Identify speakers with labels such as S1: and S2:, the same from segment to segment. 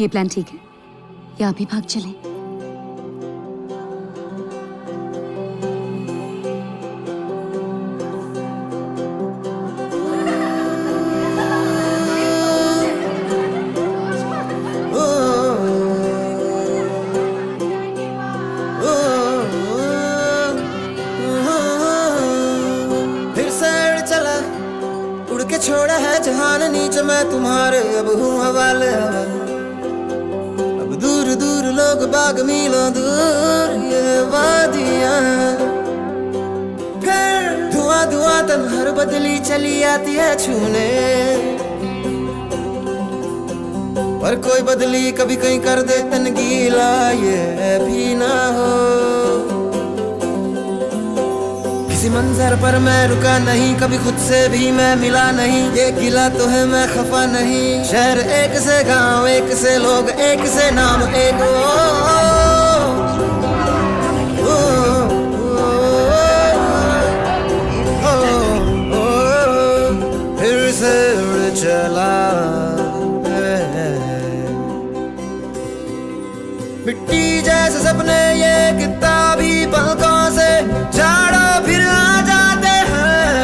S1: ये प्लान ठीक है या अभी भाग चलें?
S2: छोड़ा है जहान नीचे मैं तुम्हारे अब हूँ हवाले अब दूर दूर लोग बाग मीलों दूर ये वादियाँ फिर धुआं धुआं तन्हर बदली चली आती है छूने पर कोई बदली कभी कहीं कर दे तन गीला ये भी ना हो किसी मंजर पर मैं रुका नहीं कभी खुद से भी मैं मिला नहीं ये गिला तो है मैं खफा नहीं शहर एक से गांव एक से लोग एक से नाम एक फिर से उड़ चला मिट्टी जैसे सपने ये किताबी पलकों से झाड़ो फिर आ जाते हैं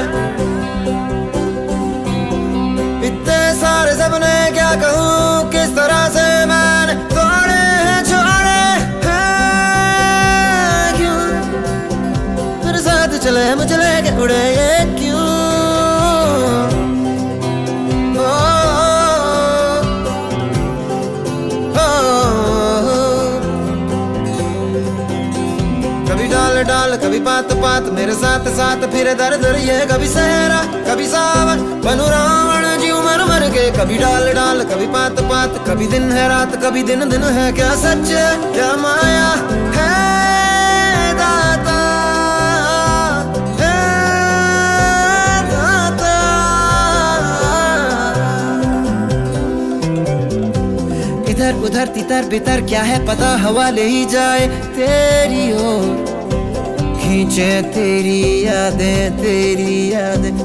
S2: इतने सारे सपने क्या कहूँ किस तरह से मैंने तोड़े हैं छोड़े हैं क्यों मेरे साथ चले हम चले के उड़े ये क्यों डाल कभी पात पात मेरे साथ साथ फिर दर दर ये कभी सहरा कभी सावन बनू रावण जीव मर मर के कभी डाल डाल कभी पात पात कभी दिन है रात कभी दिन दिन है क्या सच क्या माया है दाता है दाता इधर उधर तितर बितर क्या है पता हवा ले ही जाए तेरी ओर खींचे तेरी यादें तेरी ओर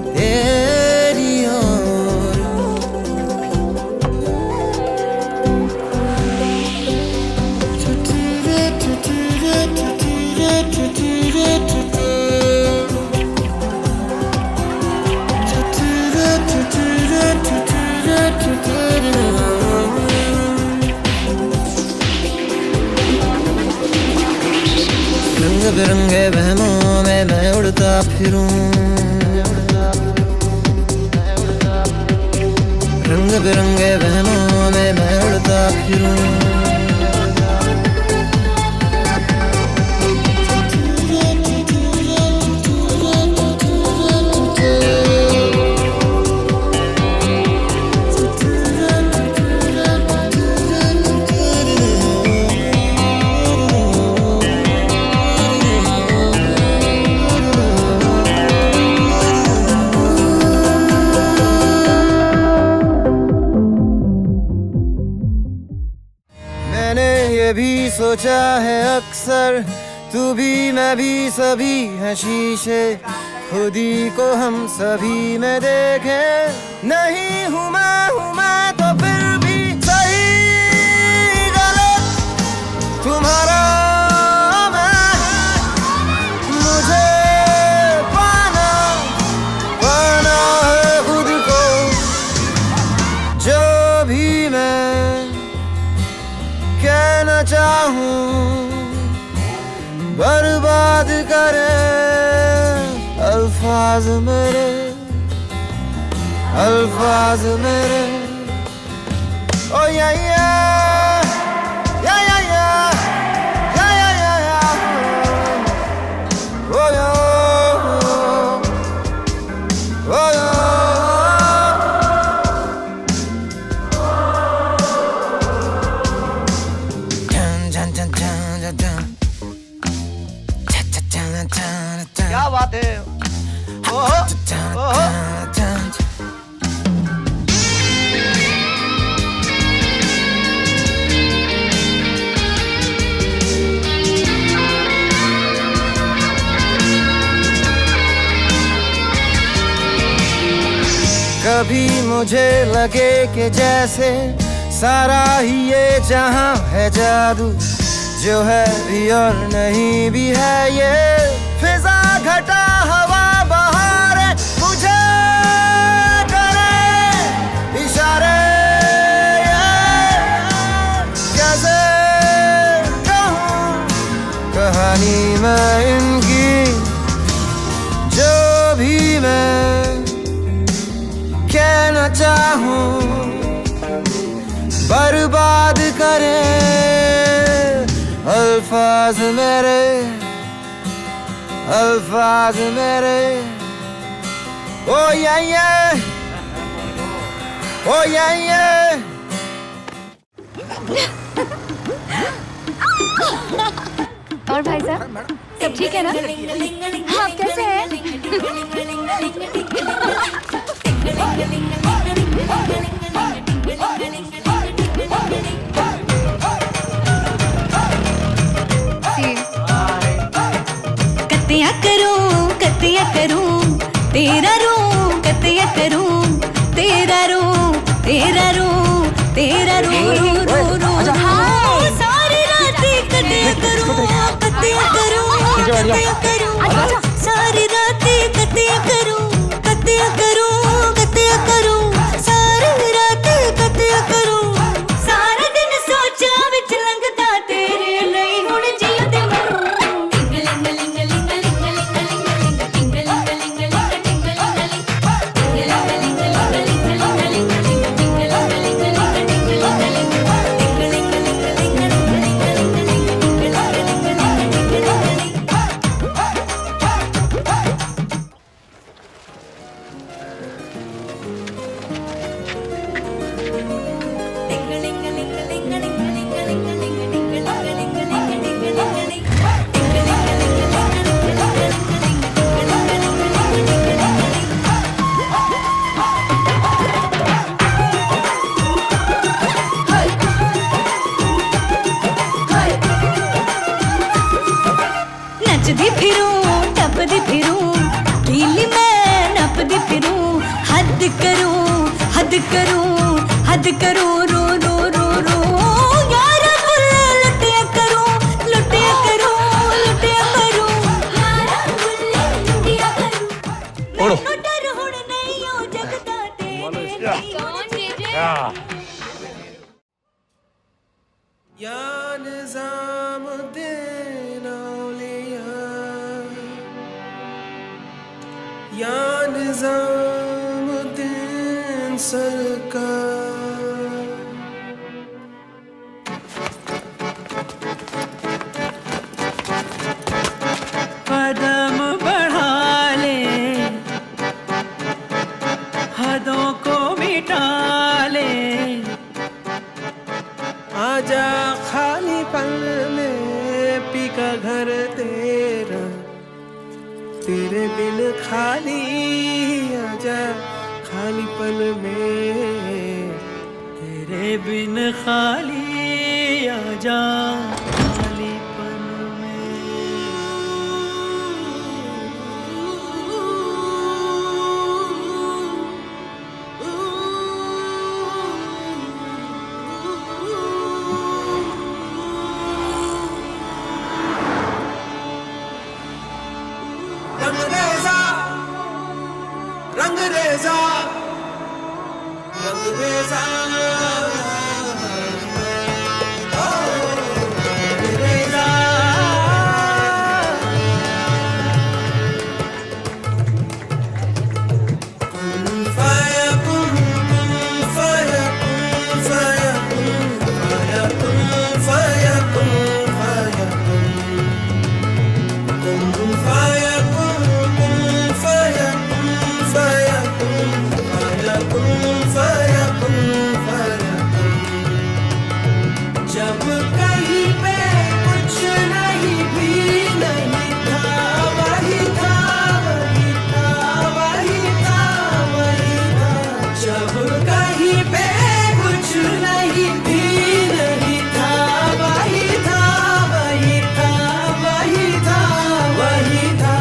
S2: रंग बिरंगे वहमों में मैं उड़ता फिरूं रंग बिरंगे वहमों में मैं उड़ता फिरूं भी सोचा है अक्सर तू भी मैं भी सभी हैं शीशे खुद ही को हम सभी में देखे नहीं हूँ मैं तो फिर भी सही गलत तुम्हारा मैं मुझे पाना है खुद को जो भी मैं कहना चाहूं बर्बाद करे अल्फाज मेरे ओ या क्या बात है कभी मुझे लगे कि जैसे सारा ही ये जहां है जादू, जो है भी और नहीं भी है ये। फिजा घटा हवा बहारे मुझे करे इशारे, कैसे कहूँ कहानी मैं इनकी, जो भी मैं कहना चाहूँ बर्बाद करे अल्फाज मेरे, अल्फाज मेरे। ओ या ओ या
S1: और भाई साहब सब ठीक है ना? आप कैसे हैं?
S3: कतिया करूं तेरा रूं, कतिया करूं तेरा रूं, तेरा रूं, तेरा रूं, सारी रात कतिया करूं, कतिया करूं, कतिया करूं, सारी रात कतिया करूं, कतिया करूं, कतिया करूं, सारी रात कतिया करूं, सारा दिन सोचा विच लंघदा तेरे लिए हुण जियो ते मरूं। नचदी फिरूं टपदी फिरूं कीली मैं नपदी फिरूं, हद करूं हद करूं हद करूं, रो रो रो रो यारा बुल्ले लुटिया करूं, लुटिया करूं, लुटिया करूं, यारा बुल्ले लुटिया करूं। मैनू डर हुण नहीं ओ जगदा तेरे
S2: या निज़ामुद्दीन औलिया, या निज़ामुद्दीन सरकार।
S4: कदम बढ़ा ले, हदों को मिटा ले,
S2: आजा खाली पल में पी का घर तेरा, तेरे बिन खाली आजा खाली पल में,
S4: तेरे बिन खाली आजा खाली पल में।
S2: रंगरेज़ा रंगरेज़ा रंगरेज़ा
S4: जब कहीं पे कुछ नहीं भी नहीं था, वही था, वही था, वही था, वही था। जब कहीं पे कुछ नहीं भी नहीं था, वही था, वही था, वही था, वही था।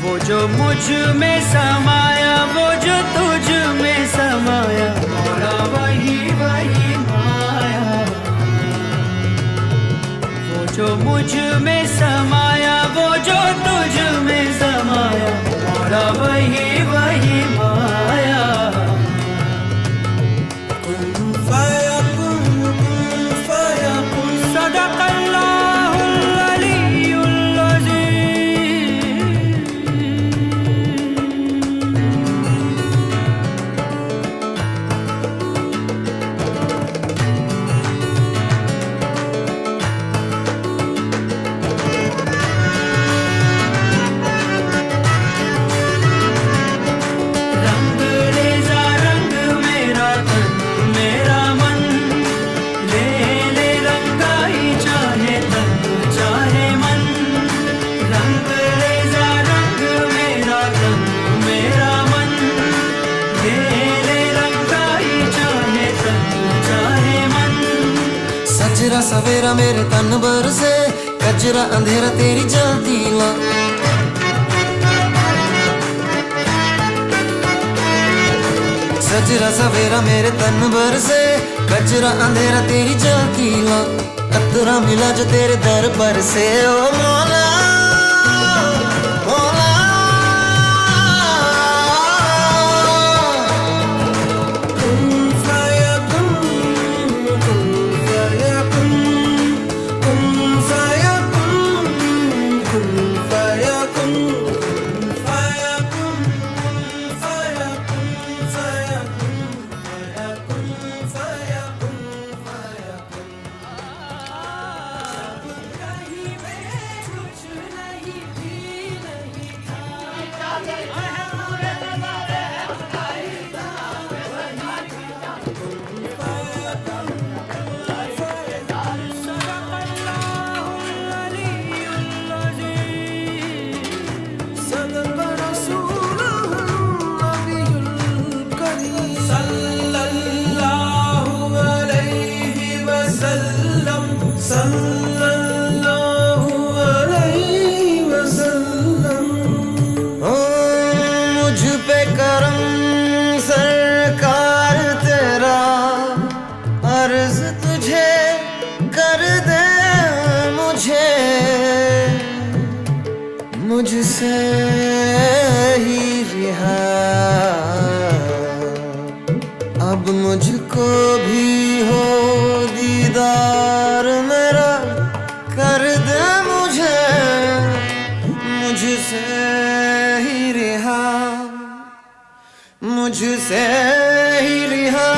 S4: वो जो मुझ में समाया, वो जो तुझ में समाया, मोरा वही वही माया। जो मुझ में समाया वो जो तुझ में समाया, मोरा वही वही माया। कुन फयकुन सदकल्लाहुल अलीयुल अज़ीम। रंग रेजा रंग मेरा तन मेरा मन, ले ले रंगाई चाहे तन चाहे मन। रंग रेजा रंग मेरा तन मेरा मन, ले ले रंगाई चाहे तन चाहे मन।
S2: सजरा सवेरा मेरे तन भर से, कजरा अंधेरा तेरी जलती ला। सजरा सवेरा मेरे तन भर से, कजरा अंधेरा तेरी जलती ला। कतरा मिला जो तेरे दर पर से, ओ मौला मौला।
S4: कुन फयकुन कुन फयकुन कुन फयकुन कुन फयकुन कुन फयकुन फयकुन फयकुन फयकुन फयकुन। सब कहीं में कुछ नहीं भी नहीं था, सदकल्लाहुल अलीयुल अज़ीम। सदक रसूलुहुल नबियुल करीम सल्लल्लाहु अलैहि वसल्लम, सल्लल्लाहु अलैहि वसल्लम।
S2: ओ मुझ पे करम सरकार तेरा, अर्ज तुझे कर दे मुझे, मुझसे ही रिहा। अब मुझको भी हो दीदार मेरा, कर दे मुझे, मुझसे ही रिहा, मुझसे ही रिहा।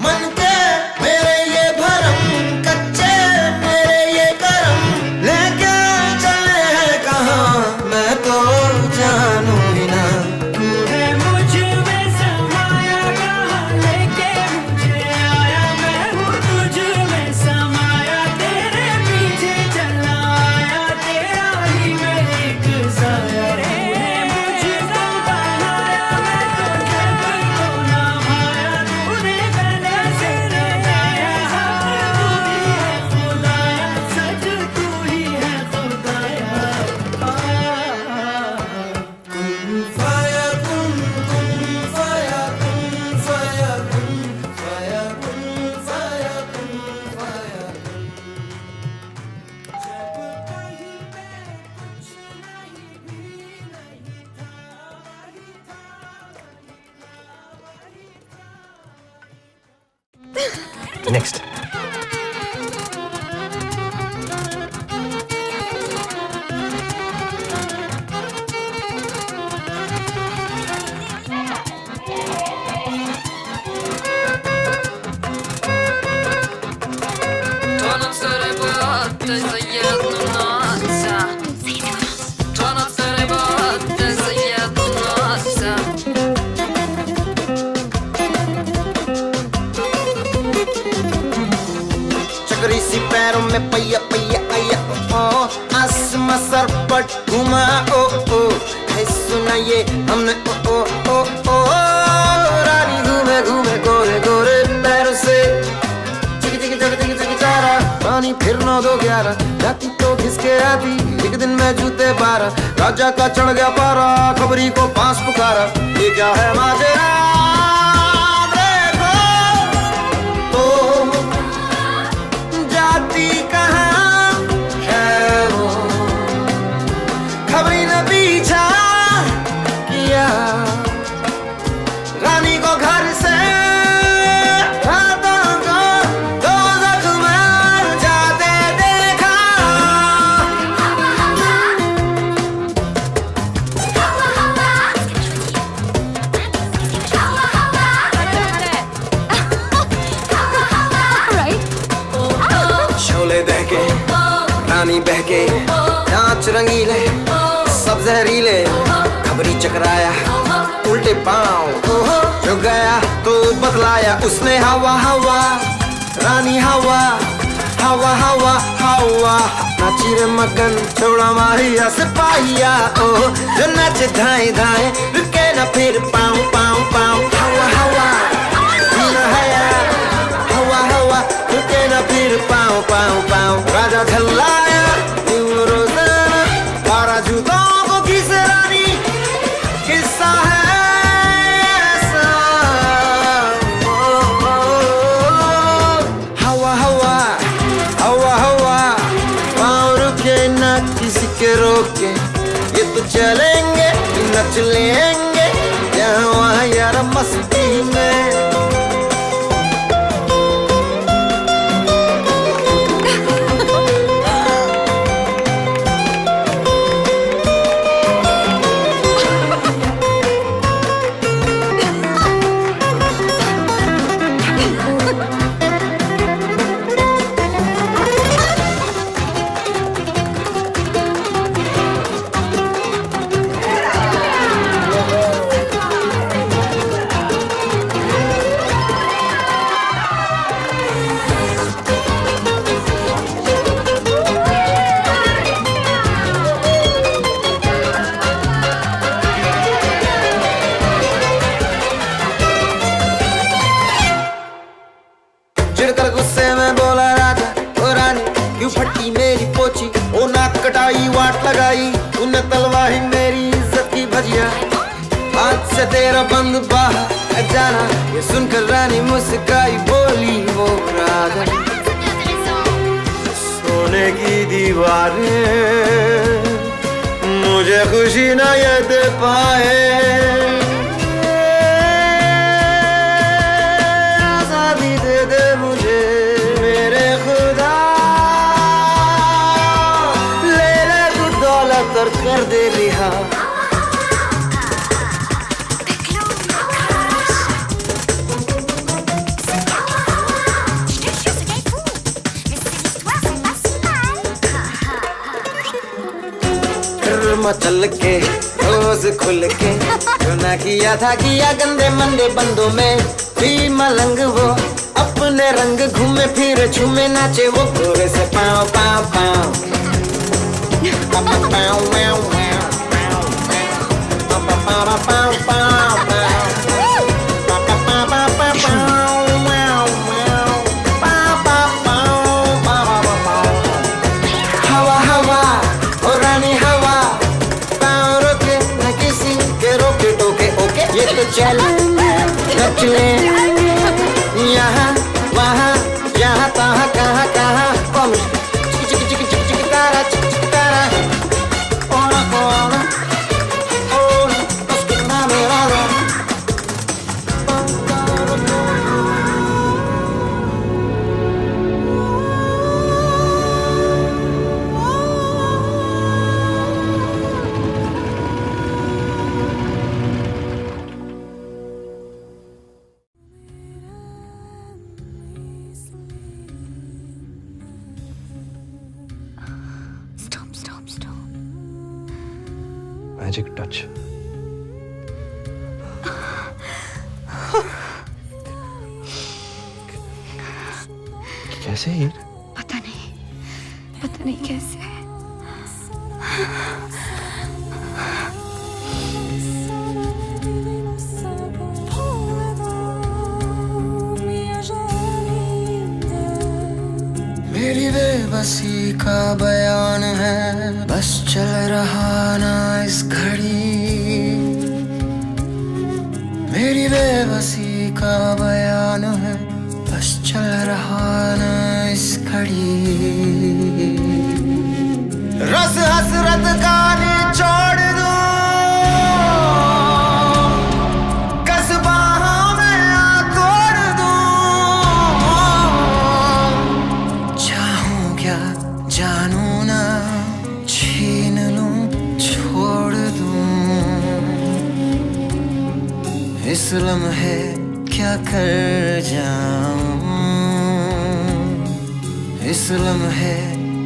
S2: मन के मेरे ये भरम, कच्चे मेरे ये करम, लेके चले हैं कहाँ मैं तो जानू ही ना।
S4: है मुझ में समाया, कहाँ लेके मुझे आया। मैं हूँ तुझ में समाया, तेरे पीछे चला आया। तेरा ही मैं एक साया रे। मुझको बनाया मैं तो जग को ना भाया, तूने गले से लगाया। हक तू ही है खुदाया, सच तू ही है खुदाया। कुन फयकुन कुन फयकुन फयकुन फयकुन फयकुन फयकुन। जब कहीं पे कुछ नहीं भी नहीं था, वही था वही था।
S5: नेक्स्ट।
S2: चक्री सी पैरों में पैया पैया आया, ओ आसमां सर पर घुमा, ओ ओ है सुना ये हमने, ओ ओ ओ ओ रानी घूमे घूमे गोरे गोरे पैरों से। चिक चिक चक चिक चिक चारा पानी फिर 9 2 11, राती तो घिसके आती एक दिन में जूते 12। राजा का चढ़ गया पारा, खबरी को पास पुकारा, ये क्या है माजरा। पानी बहके नाच रंगीले सब जहरीले खबरी चकराया उल्टे पांव जो गया तो बतलाया उसने हवा हवा रानी हवा हवा हवा हवा नाची रे मगन छोड़ा माहिया सिपाहिया ओ जो नाचे धाए धाए रुके ना फिर पाँव पाँव पाँव हवा हवा धीरा हया हवा हवा रुके ना फिर पाँव पाँव पाँव राजा झल्लाया रोजाना बारह जूतों को घिस रानी किस्सा है ऐसा हवा हवा हवा हवा पाँव रुके ना किसी के रोके ये तो चलेंगे नच लेंगे यहाँ वहाँ यार मस्ती में चिढ़कर गुस्से में बोला राजा ओ रानी क्यों फटी मेरी पोची ओ नाक कटाई वाट लगाई तूने तलवाही मेरी इज्जत की भजिया आज से तेरा बंद बाहर जाना ये सुनकर रानी मुस्काई बोली वो राजा सोने की दीवारें मुझे खुशी न ये दे पाए कर दे रिहा मचल के रोज खुल के जो ना किया था किया गंदे मंदे बंदों में भी मलंग वो अपने रंग घूमे फिर झूमे नाचे वो पूरे से पाँव पाँव पाँव हवा हवा ओ रानी हवा पाँव रोके न किसी के रोके टोके ओके ये तो चल नच ले यहाँ वहाँ यहाँ तहाँ कहाँ कहाँ चिक चिक चिक चिक चिक तारा चिक चिक तारा ओना ओना ओना उसके नाम राजा
S5: मैजिक टच कैसे हीर?
S1: पता नहीं कैसे
S2: मेरी बेबसी का बयान है बस चल रहा ना इस घड़ी मेरी बेबसी का बयान है बस चल रहा ना इस घड़ी रस हसरत का निचोड़ दो कसबा में तोड़ दो चाहूं क्या जानू ना छीन लूं छोड़ दूं इस लम्हे क्या कर जाऊं इस लम्हे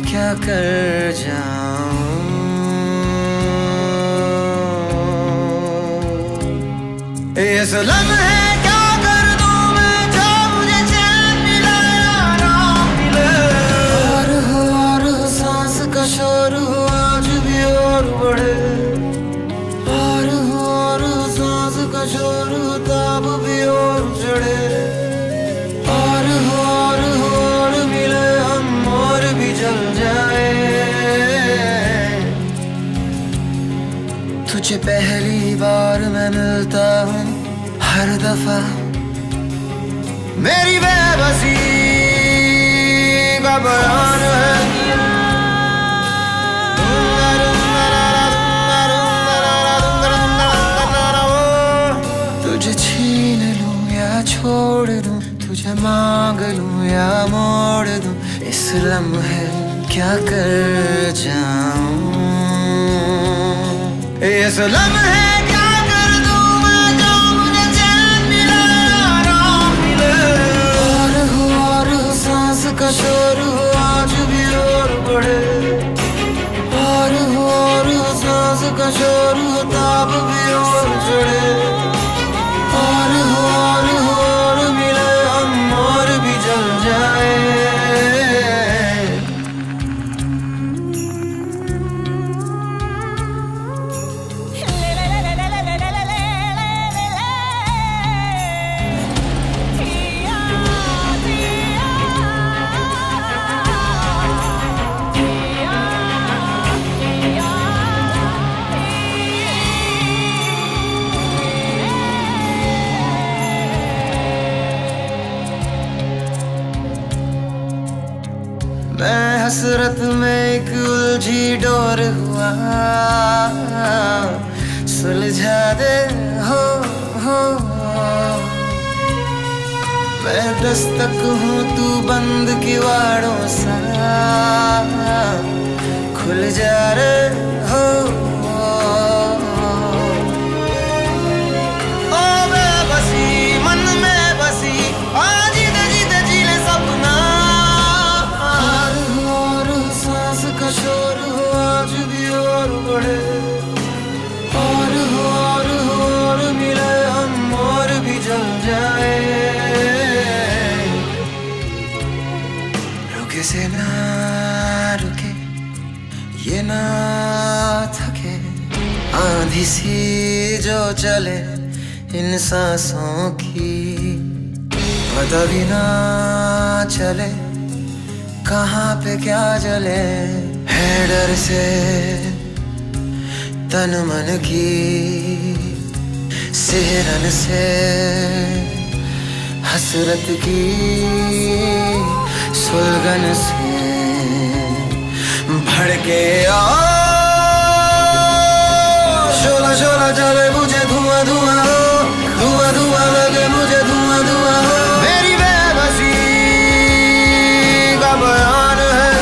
S2: क्या कर जाऊं। ये सलाम है क्या कर दूं मैं, जो मुझे चैन मिले आराम मिले। और सांस का शोर हो आज भी और बढ़े, और सांस का शोर हो ताब भी और चढ़े। और मिले हम और भी जल जाए। तुझे पहली बार मैं मिलता हूँ हर दफा, मेरी बेबसी का बयान है। तुझे छीन लूं या छोड़ दूं, तुझे मांग लूं या मोड़ दूं, इस लम्हे क्या कर जाऊं। इस लम्हे क्या कर दूं मैं, जो मुझे चैन मिले आराम मिले। और सांस का शोर हो आज भी और बढ़े, और सांस का शोर हो ताब भी और चढ़े। और मिले हम और भी जल जाए। मैं हसरत में एक उलझी डोर हुआ, सुलझा दे हो। मैं दस्तक हूँ तू बंद किवाड़ों सा, खुल जा रे हो। ओ बेबसी मन में बसी, आज जीते जी ले सपना। का शोर हो आज भी और बढ़े, और मिले हम और भी जल जाए। रुके से ना रुके, ये ना थके, आंधी सी जो चले इन सांसों की, पता भी ना चले कहाँ पे क्या जले। है डर से तन मन की, सिहरन से हसरत की, सुलगन से भड़के शोला शोला चले मुझे धुआं धुआं हो, धुआं धुआं लगे मुझे धुआं धुआं हो। मेरी बेबसी का बयान है,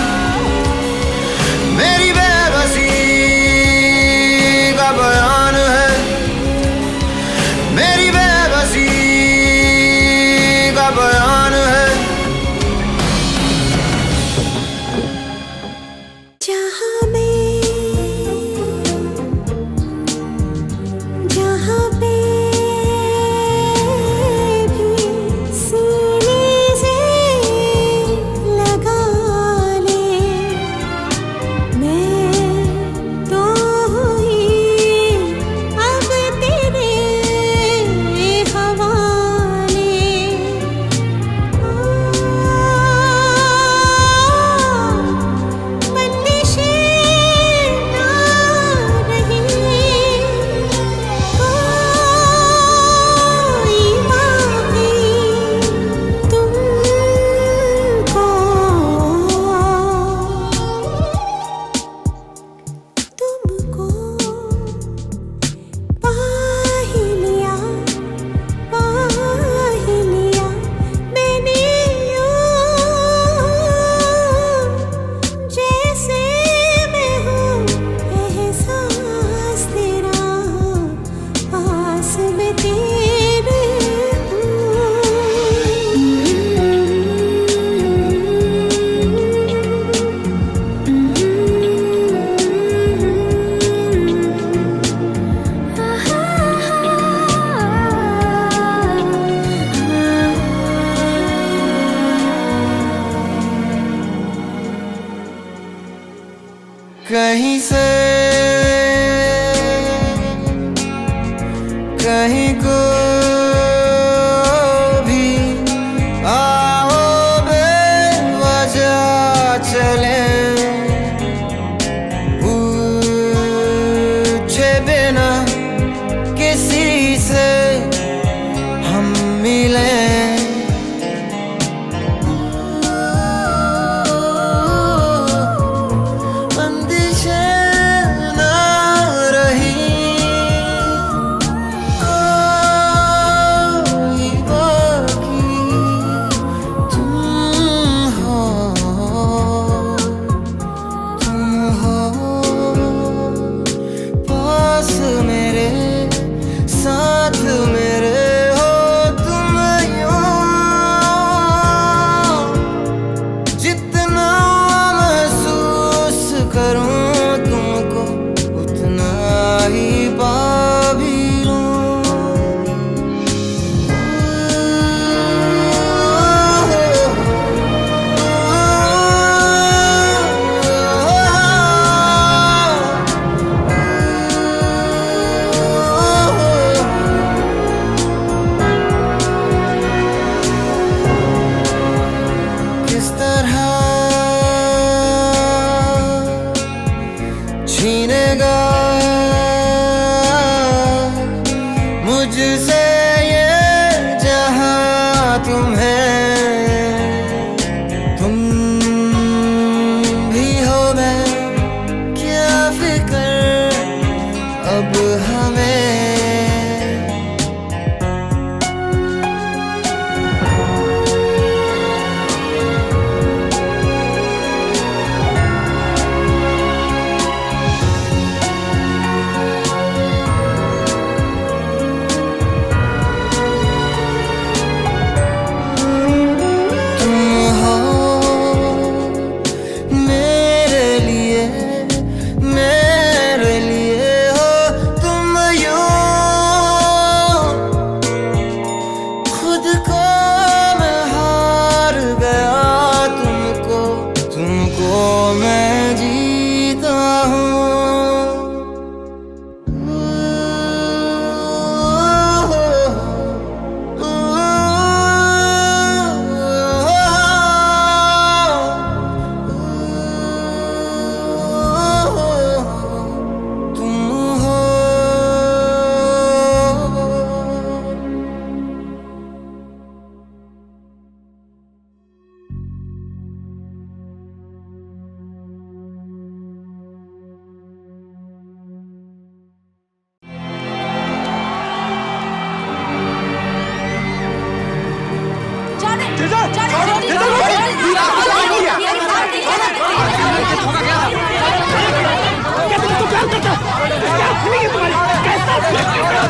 S2: मेरी बेबसी का बयान है, मेरी बेबसी का बयान है।
S3: जहाँ में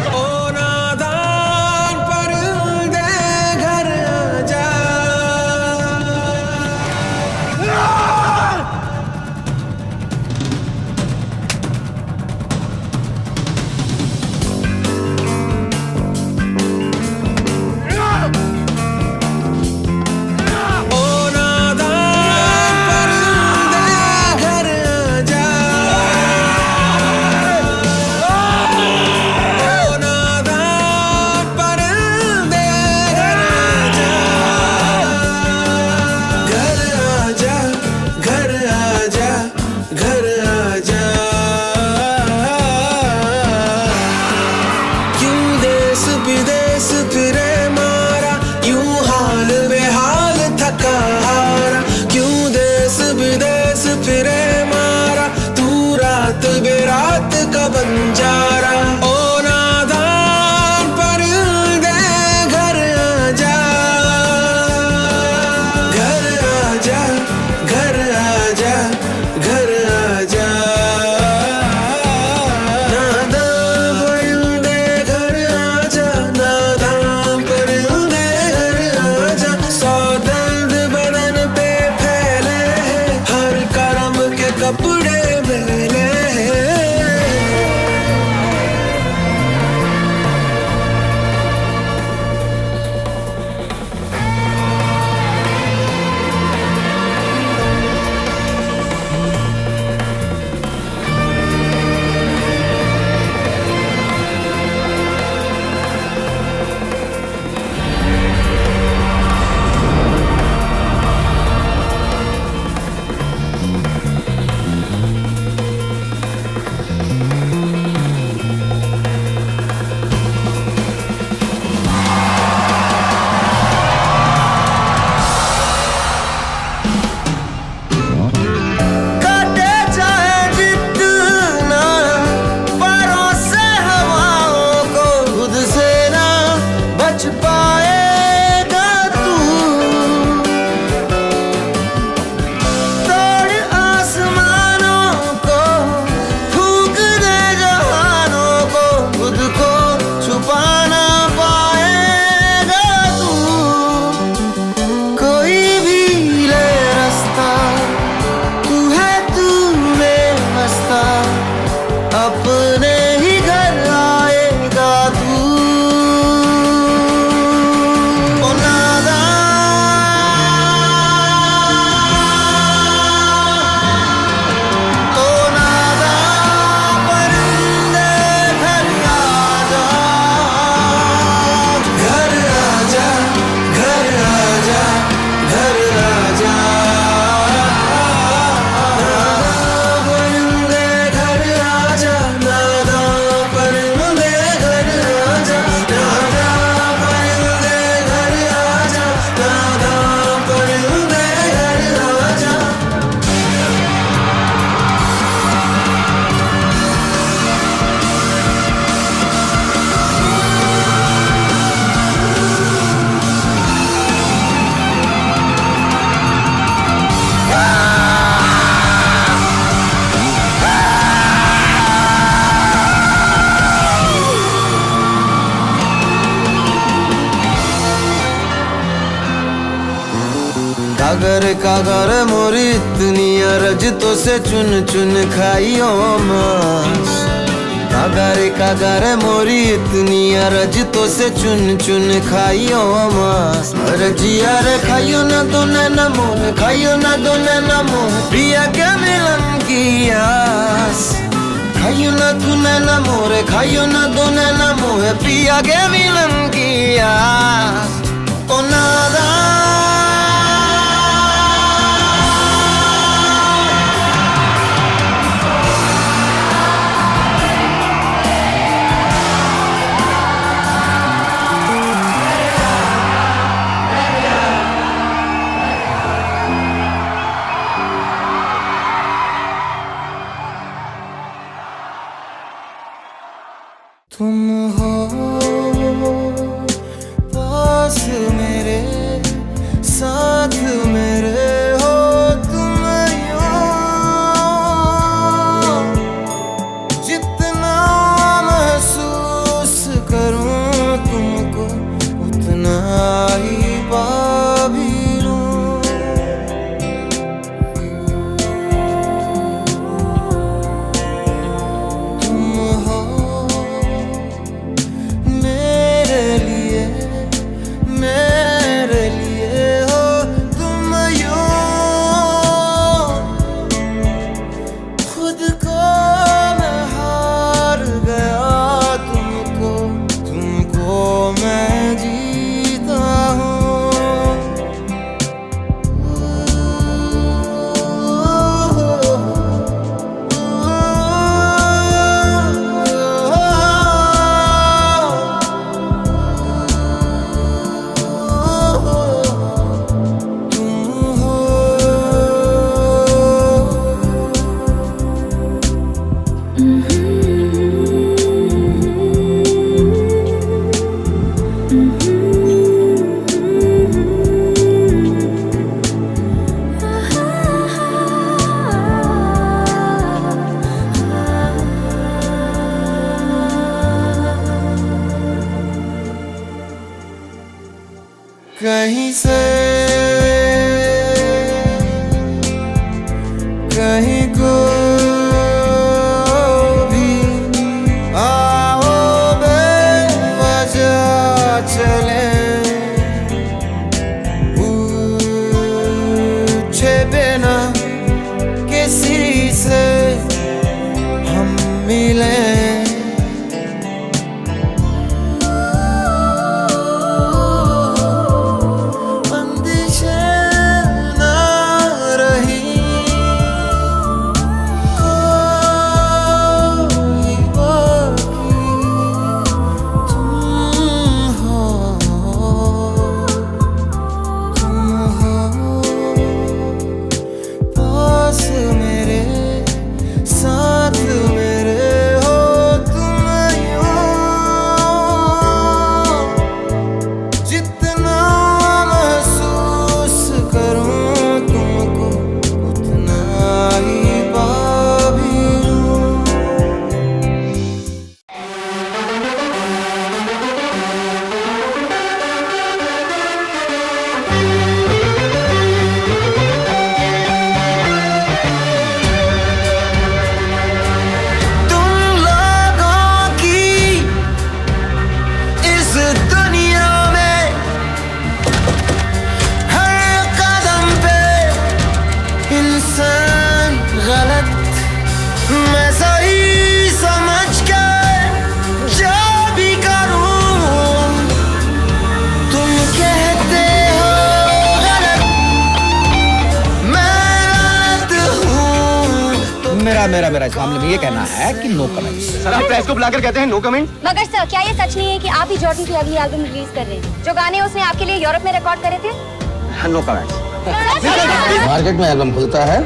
S4: ओ नादान परिंदे घर आजा। ओ नादान परिंदे घर आजा। ओ नादान परिंदे घर आजा। घर आजा, घर आजा, घर आजा। क्यों देश विदेश फिरे मारा, यूं हाल बेहाल थका हारा। क्यों देश विदेश फिरे मारा, तू रात बेरात का बंजारा। ओ नादान परिंदे घर आजा। घर आजा, घर आजा, घर आजा। नादान परिंदे घर आजा, नादान परिंदे घर आजा। सौ दर्द बदन पे फैले हैं, हर करम के कपड़े मैले हैं। काटे चाहे जितना परों से हवाओं को, खुद से ना बच पाएगा तू। तोड़ आसमानों को, फूंक दे जहानों को, खुद को छुपा ना पाएगा तू। कोई भी ले रास्ता, तू है तू में मस्ता, अपने ही घर आएगा तू। ओ नादान, ओ नादान परिंदे घर आजा। घर आजा, घर आजा, घर आजा। नादान परिंदे घर आजा, नादान परिंदे घर आजा। नादान परिंदे घर आजा, नादान परिंदे घर आजा। कागर कागर मोरी इतनी अरज तो से चुन चुन खाइयो मांस। कागर कागर मोरी इतनी अरज तो से चुन चुन खाइयो मांस। अरे जिया रे खाइयो ना तो नैना मोह, खाइयो ना तो नैना मोह, प्रिया के मिलन की आस। खाइयो ना तू नैना मोरे, खाइयो ना तो नैना मोह, प्रिया के मिलन की आस। ओ नादान, तुम हो
S2: कहीं से कहीं को भी आओ बेवजह चले, पूछे बिना किसी से हम मिले।
S6: मेरा इस मामले में ये कहना है कि नो कमेंट्स।
S5: सर आप प्रेस को बुलाकर कहते हैं नो कमेंट।
S1: मगर सर, क्या ये सच नहीं है कि आप ही जॉर्डन की अगली एल्बम रिलीज कर रहे हैं? जो गाने उसने आपके लिए यूरोप में रिकॉर्ड करे थे?
S6: No comments. मार्केट में एल्बम खुलता है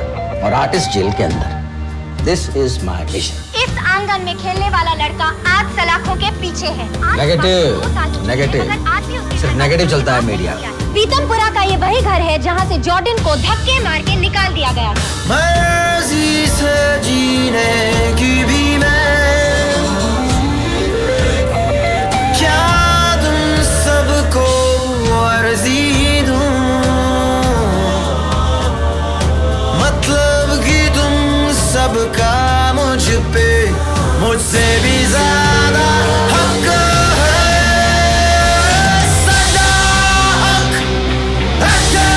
S6: और आर्टिस्ट जेल के अंदर। This is my vision.
S1: इस आंगन में खेलने वाला लड़का आज सलाखों के पीछे है।
S6: नेगेटिव, नेगेटिव, सिर्फ नेगेटिव चलता है मीडिया।
S1: पीतमपुरा का ये वही घर है जहाँ से जॉर्डन को धक्के मार के निकाल दिया गया था।
S2: मर्जी से जीने की भी मैं क्या तुम सबको अर्जी दूं, मतलब कि तुम सबका मुझ पे मुझसे भी ज्यादा हक है। सदा हक है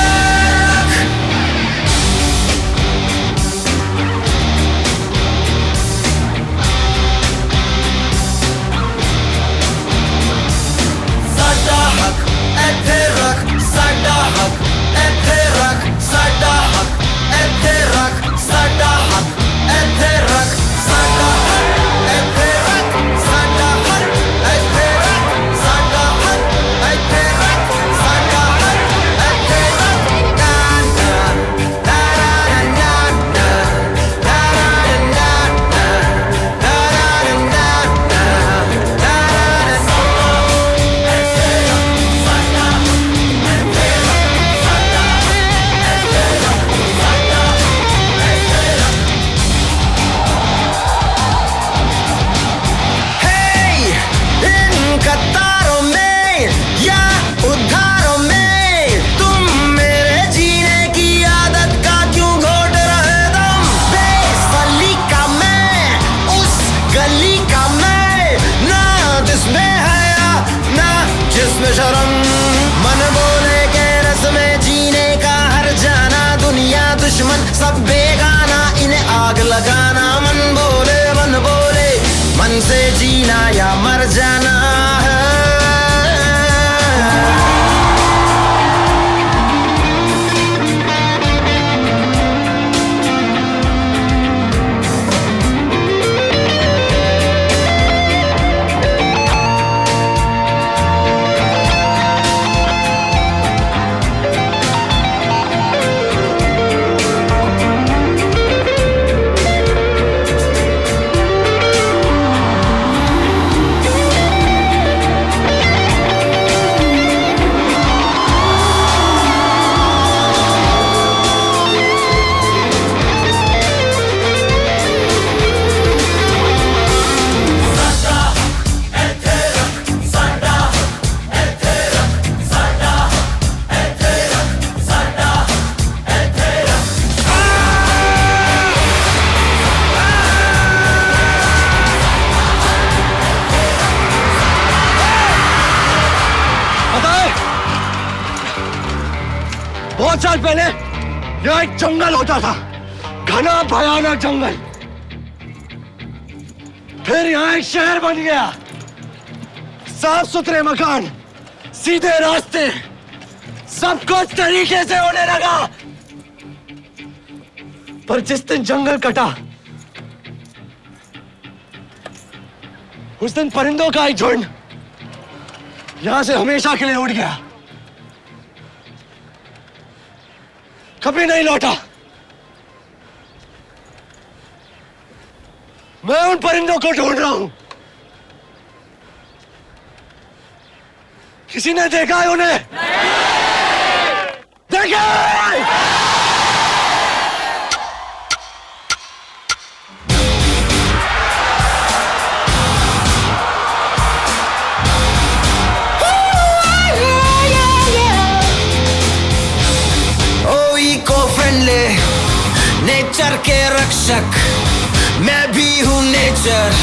S2: शर्म, मन बोले के रस में जीने का हर जाना, दुनिया दुश्मन सब बेगाना, इन्हें आग लगाना। मन बोले मन से जीना या मर जाना है।
S5: बहुत साल पहले यहाँ एक जंगल होता था, घना भयानक जंगल। फिर यहाँ एक शहर बन गया, साफ सुथरे मकान, सीधे रास्ते, सब कुछ तरीके से होने लगा। पर जिस दिन जंगल कटा, उस दिन परिंदों का एक झुंड यहां से हमेशा के लिए उड़ गया, कभी नहीं लौटा। मैं उन परिंदों को ढूंढ रहा हूं। किसी ने देखा है उन्हें? देखा?
S2: नेचर के रक्षक मैं भी हूँ नेचर।